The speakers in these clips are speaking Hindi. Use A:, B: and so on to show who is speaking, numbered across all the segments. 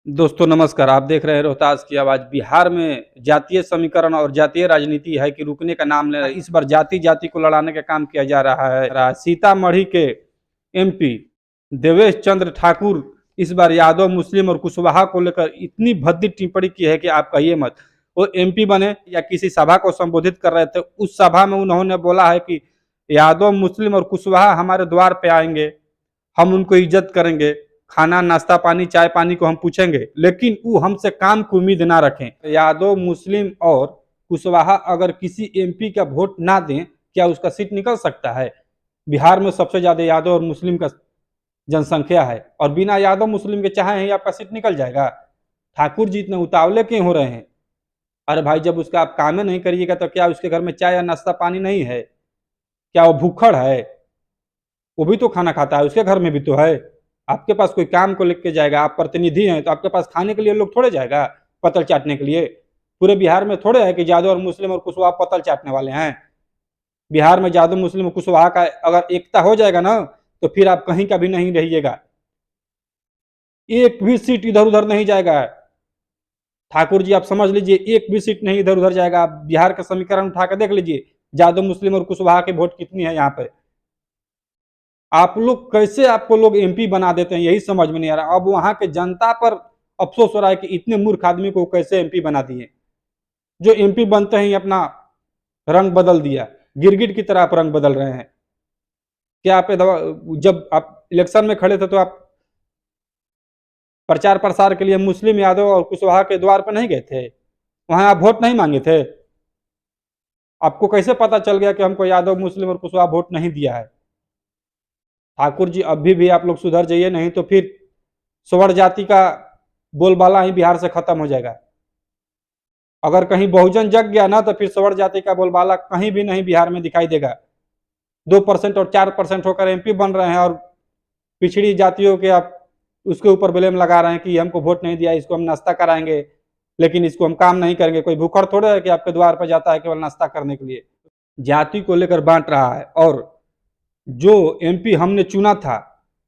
A: दोस्तों नमस्कार, आप देख रहे हैं रोहतास की आवाज। बिहार में जातीय समीकरण और जातीय राजनीति है कि रुकने का नाम ले रहा है। इस बार जाति जाति को लड़ाने का काम किया जा रहा है। सीतामढ़ी के एमपी देवेश चंद्र ठाकुर इस बार यादव मुस्लिम और कुशवाहा को लेकर इतनी भद्दी टिप्पणी की है कि आप कहिए मत। वो एमपी बने या किसी सभा को संबोधित कर रहे थे, उस सभा में उन्होंने बोला है कि यादव मुस्लिम और कुशवाहा हमारे द्वार पे आएंगे, हम उनको इज्जत करेंगे, खाना नाश्ता पानी चाय पानी को हम पूछेंगे, लेकिन वो हमसे काम की उम्मीद ना रखें। यादव मुस्लिम और कुशवाहा अगर किसी एमपी का वोट ना दें, क्या उसका सीट निकल सकता है? बिहार में सबसे ज्यादा यादव और मुस्लिम का जनसंख्या है और बिना यादव मुस्लिम के चाहे ही आपका सीट निकल जाएगा। ठाकुर जी इतने उतावले क्यों हो रहे हैं? अरे भाई, जब उसका आप काम नहीं करिएगा तो क्या उसके घर में चाय या नाश्ता पानी नहीं है? क्या वो भूखड़ है? वो भी तो खाना खाता है, उसके घर में भी तो है। आपके पास कोई काम को लेके जाएगा, आप प्रतिनिधि हैं, तो आपके पास खाने के लिए लोग थोड़े जाएगा पतल चाटने के लिए। पूरे बिहार में थोड़े है कि यादव और मुस्लिम और कुशवाहा पतल चाटने वाले हैं। बिहार में यादव मुस्लिम और कुशवाहा का अगर एकता हो जाएगा ना, तो फिर आप कहीं का भी नहीं रहिएगा, एक भी सीट इधर उधर नहीं जाएगा। ठाकुर जी आप समझ लीजिए, एक भी सीट नहीं इधर उधर जाएगा। आप बिहार का समीकरण उठा के देख लीजिए, यादव मुस्लिम और कुशवाहा के वोट कितनी है यहाँ पे। आप लोग कैसे, आपको लोग एमपी बना देते हैं, यही समझ में नहीं आ रहा। अब वहां के जनता पर अफसोस हो रहा है कि इतने मूर्ख आदमी को कैसे एमपी बना दिए। जो एमपी बनते ही अपना रंग बदल दिया, गिरगिट की तरह आप रंग बदल रहे हैं। क्या आप जब आप इलेक्शन में खड़े थे तो आप प्रचार प्रसार के लिए मुस्लिम यादव और कुशवाहा के द्वार पर नहीं गए थे? वहां आप वोट नहीं मांगे थे? आपको कैसे पता चल गया कि हमको यादव मुस्लिम और कुशवाहा वोट नहीं दिया है? ठाकुर जी अभी भी आप लोग सुधर जाइए, नहीं तो फिर स्वर्ण जाति का बोलबाला ही बिहार से खत्म हो जाएगा। अगर कहीं बहुजन जग गया ना, तो फिर स्वर्ण जाति का बोलबाला कहीं भी नहीं बिहार में दिखाई देगा। 2% और 4% होकर एमपी बन रहे हैं और पिछड़ी जातियों के आप उसके ऊपर ब्लेम लगा रहे हैं कि हमको वोट नहीं दिया, इसको हम नाश्ता कराएंगे, लेकिन इसको हम काम नहीं करेंगे। कोई भूखड़ थोड़े है कि आपके द्वार पर जाता है केवल नाश्ता करने के लिए। जाति को लेकर बांट रहा है, और जो एमपी हमने चुना था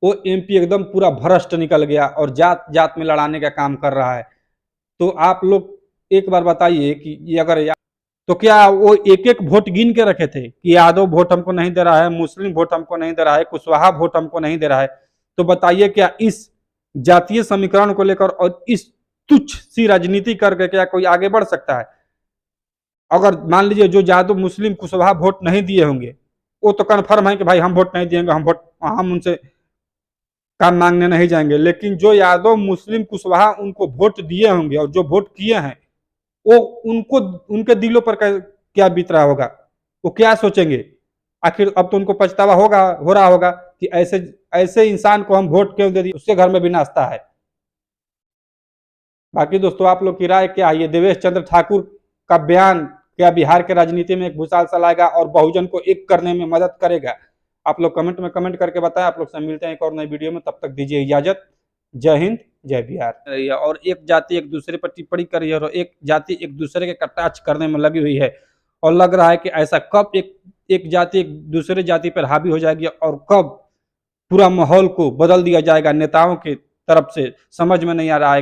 A: वो एमपी एकदम पूरा भ्रष्ट निकल गया और जात जात में लड़ाने का काम कर रहा है। तो आप लोग एक बार बताइए कि ये अगर तो क्या वो एक एक वोट गिन के रखे थे कि यादव वोट हमको नहीं दे रहा है, मुस्लिम वोट हमको नहीं दे रहा है, कुशवाहा वोट हमको नहीं दे रहा है? तो बताइए, क्या इस जातीय समीकरण को लेकर और इस तुच्छ सी राजनीति करके क्या कोई आगे बढ़ सकता है? अगर मान लीजिए जो यादव मुस्लिम कुशवाहा वोट नहीं दिए होंगे, वो तो कन्फर्म है कि भाई हम वोट नहीं देंगे, हम उनसे काम मांगने नहीं जाएंगे। लेकिन जो यादव मुस्लिम कुशवाहा उनको वोट दिए होंगे और जो वोट किए हैं, वो उनको उनके दिलों पर क्या बीत रहा होगा, वो क्या सोचेंगे? आखिर अब तो उनको पछतावा हो रहा होगा कि ऐसे ऐसे इंसान को हम वोट क्यों दे दिए, उसके घर में भी नाश्ता है। बाकी दोस्तों आप लोग की राय क्या है? ये देवेश चंद्र ठाकुर का बयान क्या बिहार के राजनीति में एक भूचाल सा लाएगा और बहुजन को एक करने में मदद करेगा? आप लोग कमेंट में कमेंट करके बताएं। आप लोग से मिलते हैं एक और नई वीडियो में, तब तक दीजिए इजाजत। जय हिंद, जय बिहार। और एक जाति एक दूसरे पर टिप्पणी कर रही है और एक जाति एक दूसरे के कटाक्ष करने में लगी हुई है, और लग रहा है कि ऐसा कब एक जाति एक दूसरे जाति पर हावी हो जाएगी और कब पूरा माहौल को बदल दिया जाएगा नेताओं की तरफ से, समझ में नहीं आ रहा है।